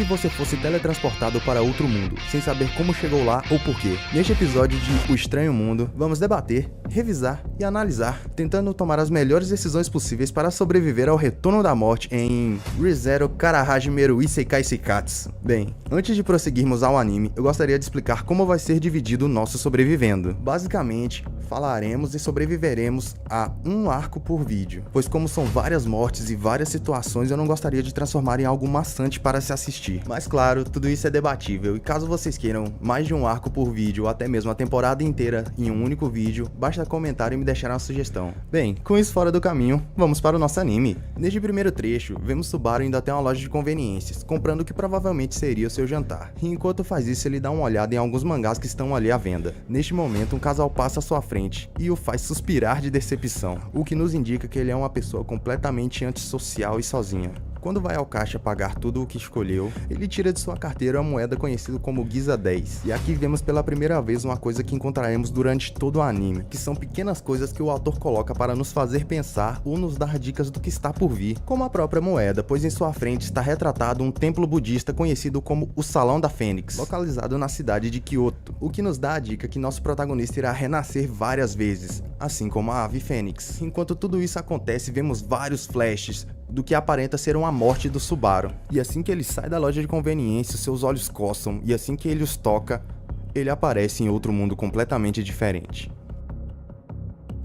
se você fosse teletransportado para outro mundo, sem saber como chegou lá ou porquê? Neste episódio de O Estranho Mundo, vamos debater, revisar e analisar, tentando tomar as melhores decisões possíveis para sobreviver ao retorno da morte em Re:Zero Karahajimeru Isekai Seikatsu. Bem, antes de prosseguirmos ao anime, eu gostaria de explicar como vai ser dividido o nosso sobrevivendo. Basicamente, falaremos e sobreviveremos a um arco por vídeo, pois como são várias mortes e várias situações, eu não gostaria de transformar em algo maçante para se assistir. Mas claro, tudo isso é debatível, e caso vocês queiram mais de um arco por vídeo, ou até mesmo a temporada inteira em um único vídeo, basta comentar e me deixar uma sugestão. Bem, com isso fora do caminho, vamos para o nosso anime. Neste primeiro trecho, vemos Subaru indo até uma loja de conveniências, comprando o que provavelmente seria o seu jantar. E enquanto faz isso, ele dá uma olhada em alguns mangás que estão ali à venda. Neste momento, um casal passa à sua frente e o faz suspirar de decepção, o que nos indica que ele é uma pessoa completamente antissocial e sozinha. Quando vai ao caixa pagar tudo o que escolheu, ele tira de sua carteira a moeda conhecida como Giza 10. E aqui vemos pela primeira vez uma coisa que encontraremos durante todo o anime, que são pequenas coisas que o autor coloca para nos fazer pensar ou nos dar dicas do que está por vir, como a própria moeda, pois em sua frente está retratado um templo budista conhecido como o Salão da Fênix, localizado na cidade de Kyoto, o que nos dá a dica que nosso protagonista irá renascer várias vezes, assim como a ave Fênix. Enquanto tudo isso acontece, vemos vários flashes do que aparenta ser uma morte do Subaru. E assim que ele sai da loja de conveniência, seus olhos coçam, e assim que ele os toca, ele aparece em outro mundo completamente diferente.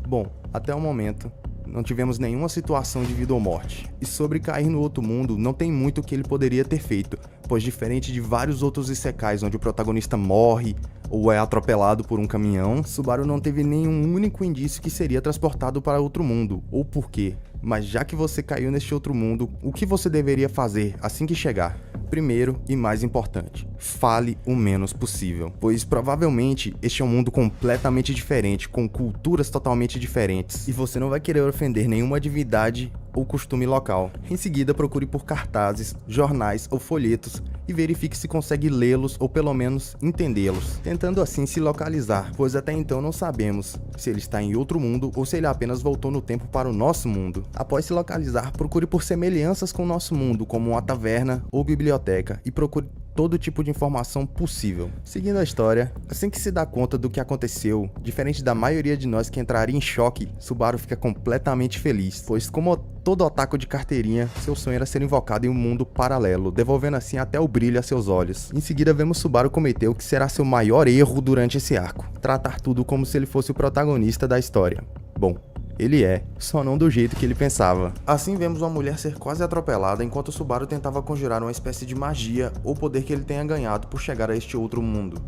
Bom, até o momento, não tivemos nenhuma situação de vida ou morte. E sobre cair no outro mundo, não tem muito o que ele poderia ter feito, pois diferente de vários outros isekais onde o protagonista morre ou é atropelado por um caminhão, Subaru não teve nenhum único indício que seria transportado para outro mundo, ou por quê. Mas já que você caiu neste outro mundo, o que você deveria fazer assim que chegar? Primeiro e mais importante, fale o menos possível, pois provavelmente este é um mundo completamente diferente, com culturas totalmente diferentes, e você não vai querer ofender nenhuma divindade ou costume local. Em seguida, procure por cartazes, jornais ou folhetos e verifique se consegue lê-los ou pelo menos entendê-los, tentando assim se localizar, pois até então não sabemos se ele está em outro mundo ou se ele apenas voltou no tempo para o nosso mundo. Após se localizar, procure por semelhanças com o nosso mundo, como uma taverna ou biblioteca, e procure todo tipo de informação possível. Seguindo a história, assim que se dá conta do que aconteceu, diferente da maioria de nós que entraria em choque, Subaru fica completamente feliz, pois como todo otaku de carteirinha, seu sonho era ser invocado em um mundo paralelo, devolvendo assim até o brilho a seus olhos. Em seguida vemos Subaru cometer o que será seu maior erro durante esse arco, tratar tudo como se ele fosse o protagonista da história. Bom, ele é, só não do jeito que ele pensava. Assim vemos uma mulher ser quase atropelada enquanto Subaru tentava conjurar uma espécie de magia ou poder que ele tenha ganhado por chegar a este outro mundo.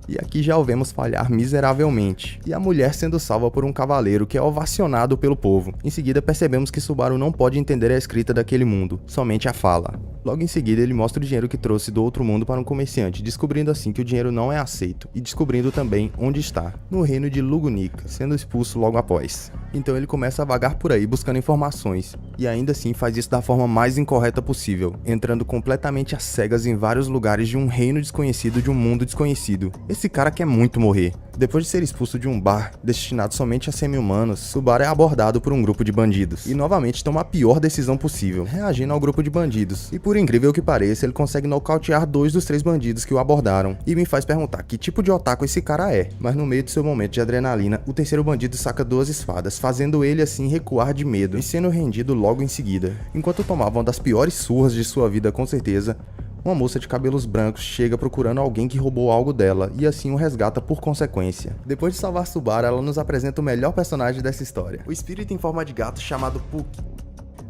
E aqui já o vemos falhar miseravelmente, e a mulher sendo salva por um cavaleiro que é ovacionado pelo povo. Em seguida percebemos que Subaru não pode entender a escrita daquele mundo, somente a fala. Logo em seguida ele mostra o dinheiro que trouxe do outro mundo para um comerciante, descobrindo assim que o dinheiro não é aceito, e descobrindo também onde está, no reino de Lugunica, sendo expulso logo após. Então ele começa a vagar por aí buscando informações, e ainda assim faz isso da forma mais incorreta possível, entrando completamente às cegas em vários lugares de um reino desconhecido de um mundo desconhecido. Esse cara quer muito morrer. Depois de ser expulso de um bar destinado somente a semi-humanos, Subaru é abordado por um grupo de bandidos, e novamente toma a pior decisão possível, reagindo ao grupo de bandidos. E por incrível que pareça, ele consegue nocautear 2 dos 3 bandidos que o abordaram, e me faz perguntar que tipo de otaku esse cara é. Mas no meio do seu momento de adrenalina, o terceiro bandido saca 2 espadas, fazendo ele assim recuar de medo, e sendo rendido logo em seguida. Enquanto tomava uma das piores surras de sua vida com certeza, uma moça de cabelos brancos chega procurando alguém que roubou algo dela, e assim o resgata por consequência. Depois de salvar Subaru, ela nos apresenta o melhor personagem dessa história, o espírito em forma de gato chamado Puck.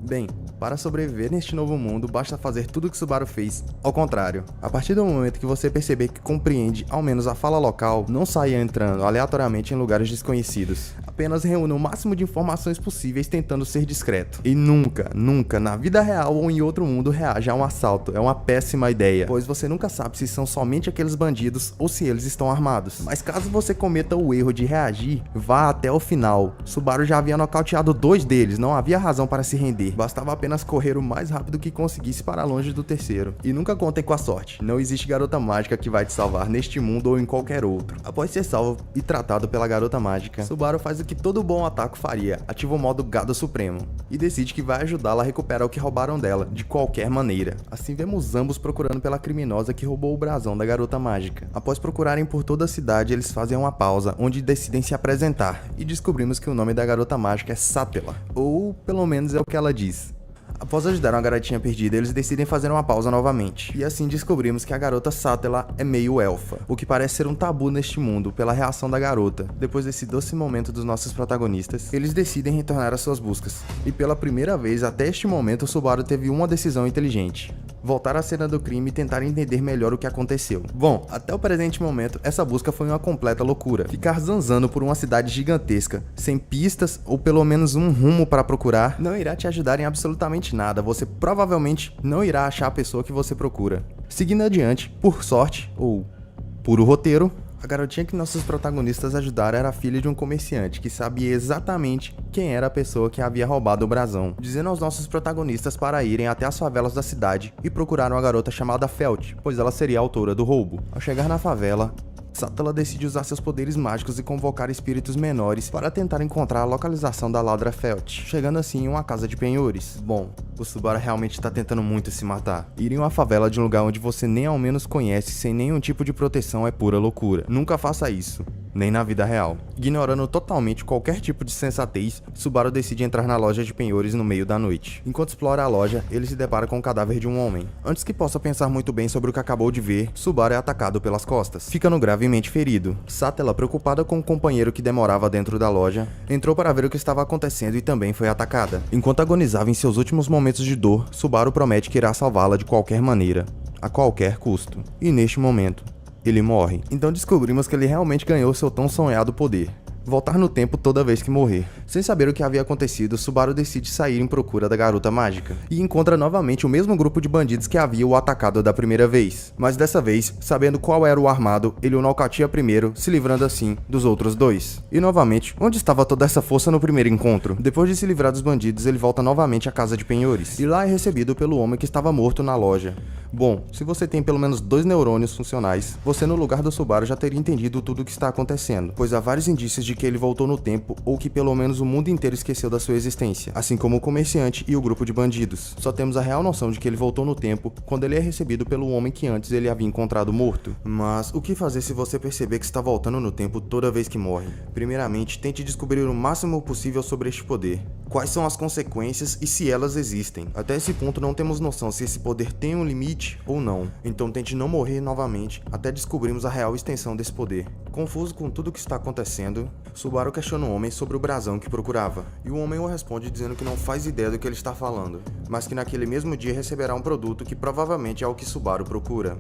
Bem, para sobreviver neste novo mundo, basta fazer tudo o que Subaru fez, ao contrário. A partir do momento que você perceber que compreende ao menos a fala local, não saia entrando aleatoriamente em lugares desconhecidos. Apenas reúna o máximo de informações possíveis tentando ser discreto. E nunca, nunca, na vida real ou em outro mundo, reaja a um assalto. É uma péssima ideia, pois você nunca sabe se são somente aqueles bandidos ou se eles estão armados. Mas caso você cometa o erro de reagir, vá até o final. Subaru já havia nocauteado 2 deles, não havia razão para se render. Bastava apenas apenas correr o mais rápido que conseguisse para longe do terceiro. E nunca contem com a sorte, não existe garota mágica que vai te salvar neste mundo ou em qualquer outro. Após ser salvo e tratado pela garota mágica, Subaru faz o que todo bom otaku faria, ativa o modo Gado Supremo, e decide que vai ajudá-la a recuperar o que roubaram dela, de qualquer maneira. Assim vemos ambos procurando pela criminosa que roubou o brasão da garota mágica. Após procurarem por toda a cidade, eles fazem uma pausa, onde decidem se apresentar, e descobrimos que o nome da garota mágica é Satela, ou pelo menos é o que ela diz. Após ajudar uma garotinha perdida, eles decidem fazer uma pausa novamente. E assim descobrimos que a garota Satela é meio elfa, o que parece ser um tabu neste mundo pela reação da garota. Depois desse doce momento dos nossos protagonistas, eles decidem retornar às suas buscas. E pela primeira vez até este momento, Subaru teve uma decisão inteligente: voltar à cena do crime e tentar entender melhor o que aconteceu. Bom, até o presente momento, essa busca foi uma completa loucura. Ficar zanzando por uma cidade gigantesca, sem pistas ou pelo menos um rumo para procurar, não irá te ajudar em absolutamente nada. Você provavelmente não irá achar a pessoa que você procura. Seguindo adiante, por sorte, ou puro roteiro, a garotinha que nossos protagonistas ajudaram era a filha de um comerciante que sabia exatamente quem era a pessoa que havia roubado o brasão, dizendo aos nossos protagonistas para irem até as favelas da cidade e procurar uma garota chamada Felt, pois ela seria a autora do roubo. Ao chegar na favela, Satela decide usar seus poderes mágicos e convocar espíritos menores para tentar encontrar a localização da ladra Felt, chegando assim em uma casa de penhores. Bom, o Subaru realmente está tentando muito se matar. Ir em uma favela de um lugar onde você nem ao menos conhece sem nenhum tipo de proteção é pura loucura. Nunca faça isso, nem na vida real. Ignorando totalmente qualquer tipo de sensatez, Subaru decide entrar na loja de penhores no meio da noite. Enquanto explora a loja, ele se depara com o cadáver de um homem. Antes que possa pensar muito bem sobre o que acabou de ver, Subaru é atacado pelas costas, ficando gravemente ferido. Satela, preocupada com o companheiro que demorava dentro da loja, entrou para ver o que estava acontecendo e também foi atacada. Enquanto agonizava em seus últimos momentos de dor, Subaru promete que irá salvá-la de qualquer maneira, a qualquer custo. E neste momento, ele morre. Então descobrimos que ele realmente ganhou seu tão sonhado poder: voltar no tempo toda vez que morrer. Sem saber o que havia acontecido, Subaru decide sair em procura da garota mágica e encontra novamente o mesmo grupo de bandidos que havia o atacado da primeira vez. Mas dessa vez, sabendo qual era o armado, ele o nocauteia primeiro, se livrando assim dos outros dois. E novamente, onde estava toda essa força no primeiro encontro? Depois de se livrar dos bandidos, ele volta novamente à casa de penhores e lá é recebido pelo homem que estava morto na loja. Bom, se você tem pelo menos 2 neurônios funcionais, você no lugar do Subaru já teria entendido tudo o que está acontecendo, pois há vários indícios de que ele voltou no tempo ou que pelo menos o mundo inteiro esqueceu da sua existência, assim como o comerciante e o grupo de bandidos. Só temos a real noção de que ele voltou no tempo quando ele é recebido pelo homem que antes ele havia encontrado morto. Mas o que fazer se você perceber que está voltando no tempo toda vez que morre? Primeiramente, tente descobrir o máximo possível sobre este poder. Quais são as consequências e se elas existem? Até esse ponto não temos noção se esse poder tem um limite ou não, então tente não morrer novamente até descobrirmos a real extensão desse poder. Confuso com tudo o que está acontecendo, Subaru questiona o homem sobre o brasão que procurava, e o homem o responde dizendo que não faz ideia do que ele está falando, mas que naquele mesmo dia receberá um produto que provavelmente é o que Subaru procura.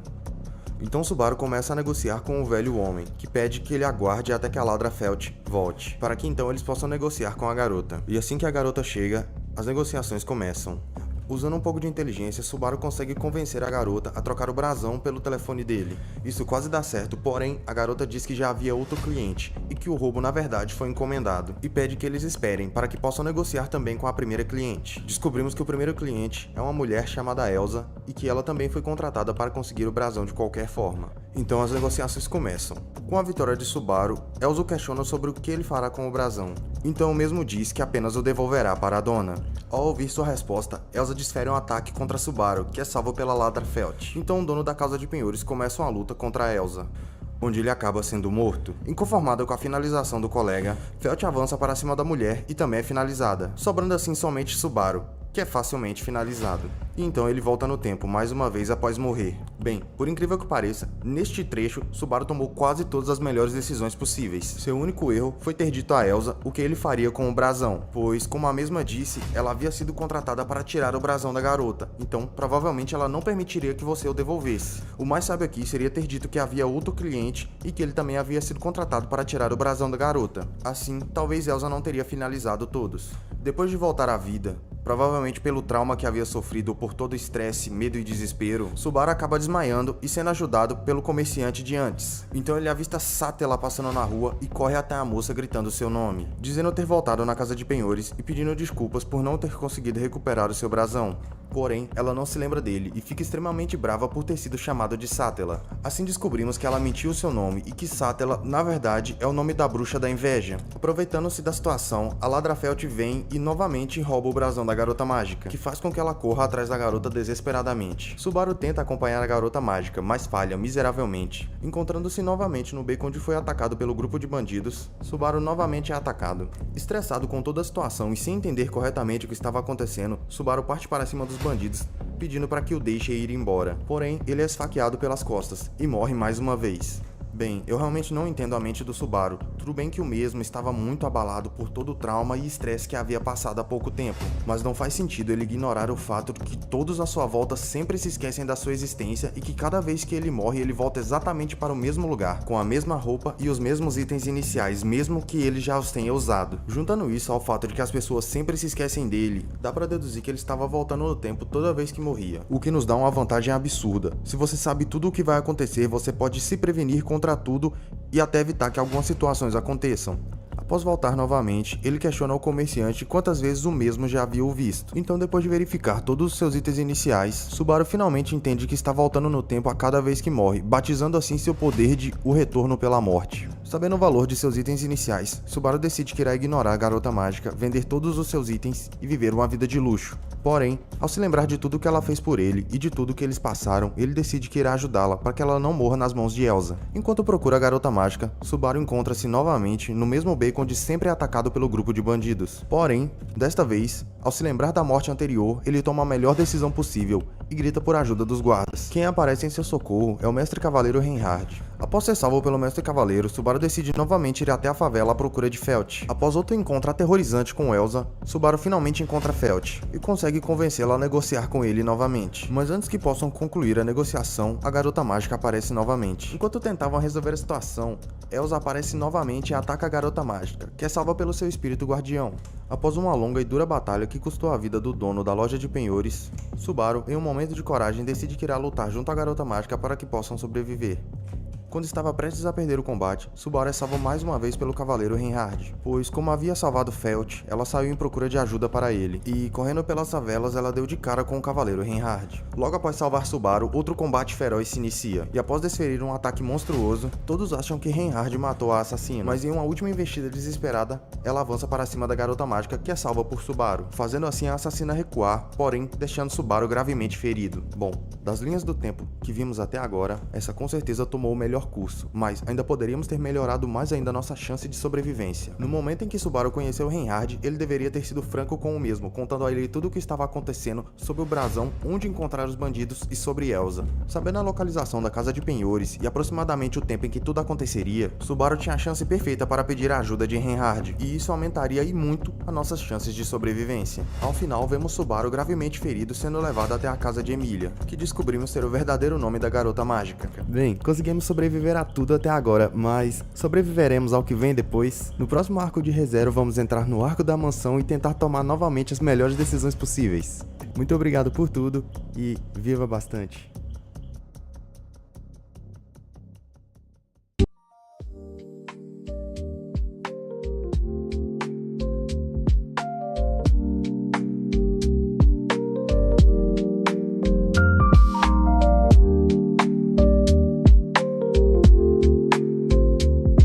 Então Subaru começa a negociar com o velho homem, que pede que ele aguarde até que a ladra Felt volte, para que então eles possam negociar com a garota. E assim que a garota chega, as negociações começam. Usando um pouco de inteligência, Subaru consegue convencer a garota a trocar o brasão pelo telefone dele. Isso quase dá certo, porém, a garota diz que já havia outro cliente e que o roubo na verdade foi encomendado, e pede que eles esperem para que possam negociar também com a primeira cliente. Descobrimos que o primeiro cliente é uma mulher chamada Elsa e que ela também foi contratada para conseguir o brasão de qualquer forma. Então as negociações começam. Com a vitória de Subaru, Elsa o questiona sobre o que ele fará com o brasão. Então o mesmo diz que apenas o devolverá para a dona. Ao ouvir sua resposta, Elsa desfere um ataque contra Subaru, que é salvo pela ladra Felt. Então o dono da casa de penhores começa uma luta contra Elsa, onde ele acaba sendo morto. Inconformada com a finalização do colega, Felt avança para cima da mulher e também é finalizada, sobrando assim somente Subaru, que é facilmente finalizado. E então ele volta no tempo mais uma vez após morrer. Bem, por incrível que pareça, neste trecho, Subaru tomou quase todas as melhores decisões possíveis. Seu único erro foi ter dito a Elsa o que ele faria com o brasão, pois, como a mesma disse, ela havia sido contratada para tirar o brasão da garota, então provavelmente ela não permitiria que você o devolvesse. O mais sábio aqui seria ter dito que havia outro cliente e que ele também havia sido contratado para tirar o brasão da garota. Assim, talvez Elsa não teria finalizado todos. Depois de voltar à vida, Provavelmente pelo trauma que havia sofrido por todo o estresse, medo e desespero, Subaru acaba desmaiando e sendo ajudado pelo comerciante de antes. Então ele avista Satella passando na rua e corre até a moça gritando seu nome, dizendo ter voltado na casa de penhores e pedindo desculpas por não ter conseguido recuperar o seu brasão. Porém, ela não se lembra dele e fica extremamente brava por ter sido chamado de Satella. Assim descobrimos que ela mentiu seu nome e que Satella, na verdade, é o nome da bruxa da inveja. Aproveitando-se da situação, a Ladrafelt vem e novamente rouba o brasão da garota mágica, que faz com que ela corra atrás da garota desesperadamente. Subaru tenta acompanhar a garota mágica, mas falha miseravelmente. Encontrando-se novamente no beco onde foi atacado pelo grupo de bandidos, Subaru novamente é atacado. Estressado com toda a situação e sem entender corretamente o que estava acontecendo, Subaru parte para cima dos bandidos, pedindo para que o deixe ir embora. Porém, ele é esfaqueado pelas costas e morre mais uma vez. Bem, eu realmente não entendo a mente do Subaru. Tudo bem que o mesmo estava muito abalado por todo o trauma e estresse que havia passado há pouco tempo, mas não faz sentido ele ignorar o fato de que todos à sua volta sempre se esquecem da sua existência e que cada vez que ele morre ele volta exatamente para o mesmo lugar, com a mesma roupa e os mesmos itens iniciais, mesmo que ele já os tenha usado. Juntando isso ao fato de que as pessoas sempre se esquecem dele, dá para deduzir que ele estava voltando no tempo toda vez que morria, o que nos dá uma vantagem absurda. Se você sabe tudo o que vai acontecer, você pode se prevenir contra tudo e até evitar que algumas situações aconteçam. Após voltar novamente, ele questiona ao comerciante quantas vezes o mesmo já havia o visto. Então, depois de verificar todos os seus itens iniciais, Subaru finalmente entende que está voltando no tempo a cada vez que morre, batizando assim seu poder de O Retorno pela Morte. Sabendo o valor de seus itens iniciais, Subaru decide que irá ignorar a garota mágica, vender todos os seus itens e viver uma vida de luxo. Porém, ao se lembrar de tudo que ela fez por ele e de tudo que eles passaram, ele decide que irá ajudá-la para que ela não morra nas mãos de Elsa. Enquanto procura a garota mágica, Subaru encontra-se novamente no mesmo beco onde sempre é atacado pelo grupo de bandidos. Porém, desta vez, ao se lembrar da morte anterior, ele toma a melhor decisão possível e grita por ajuda dos guardas. Quem aparece em seu socorro é o mestre cavaleiro Reinhard. Após ser salvo pelo mestre cavaleiro, Subaru decide novamente ir até a favela à procura de Felt. Após outro encontro aterrorizante com Elsa, Subaru finalmente encontra Felt e consegue convencê-la a negociar com ele novamente. Mas antes que possam concluir a negociação, a garota mágica aparece novamente. Enquanto tentavam resolver a situação, Elsa aparece novamente e ataca a garota mágica, que é salva pelo seu espírito guardião. Após uma longa e dura batalha que custou a vida do dono da loja de penhores, Subaru, em um momento de coragem, decide que irá lutar junto à garota mágica para que possam sobreviver. Quando estava prestes a perder o combate, Subaru é salvo mais uma vez pelo cavaleiro Reinhard, pois como havia salvado Felt, ela saiu em procura de ajuda para ele, e correndo pelas favelas ela deu de cara com o cavaleiro Reinhard. Logo após salvar Subaru, outro combate feroz se inicia, e após desferir um ataque monstruoso, todos acham que Reinhard matou a assassina, mas em uma última investida desesperada, ela avança para cima da garota mágica que é salva por Subaru, fazendo assim a assassina recuar, porém deixando Subaru gravemente ferido. Bom, das linhas do tempo que vimos até agora, essa com certeza tomou o melhor curso, mas ainda poderíamos ter melhorado mais ainda nossa chance de sobrevivência. No momento em que Subaru conheceu Reinhard, ele deveria ter sido franco com o mesmo, contando a ele tudo o que estava acontecendo sobre o brasão, onde encontrar os bandidos e sobre Elsa. Sabendo a localização da casa de penhores e aproximadamente o tempo em que tudo aconteceria, Subaru tinha a chance perfeita para pedir a ajuda de Reinhard, e isso aumentaria e muito as nossas chances de sobrevivência. Ao final, vemos Subaru gravemente ferido sendo levado até a casa de Emilia, que descobrimos ser o verdadeiro nome da garota mágica. Bem, conseguimos sobreviver a tudo até agora, mas sobreviveremos ao que vem depois. No próximo arco de ReZero vamos entrar no arco da mansão e tentar tomar novamente as melhores decisões possíveis. Muito obrigado por tudo e viva bastante!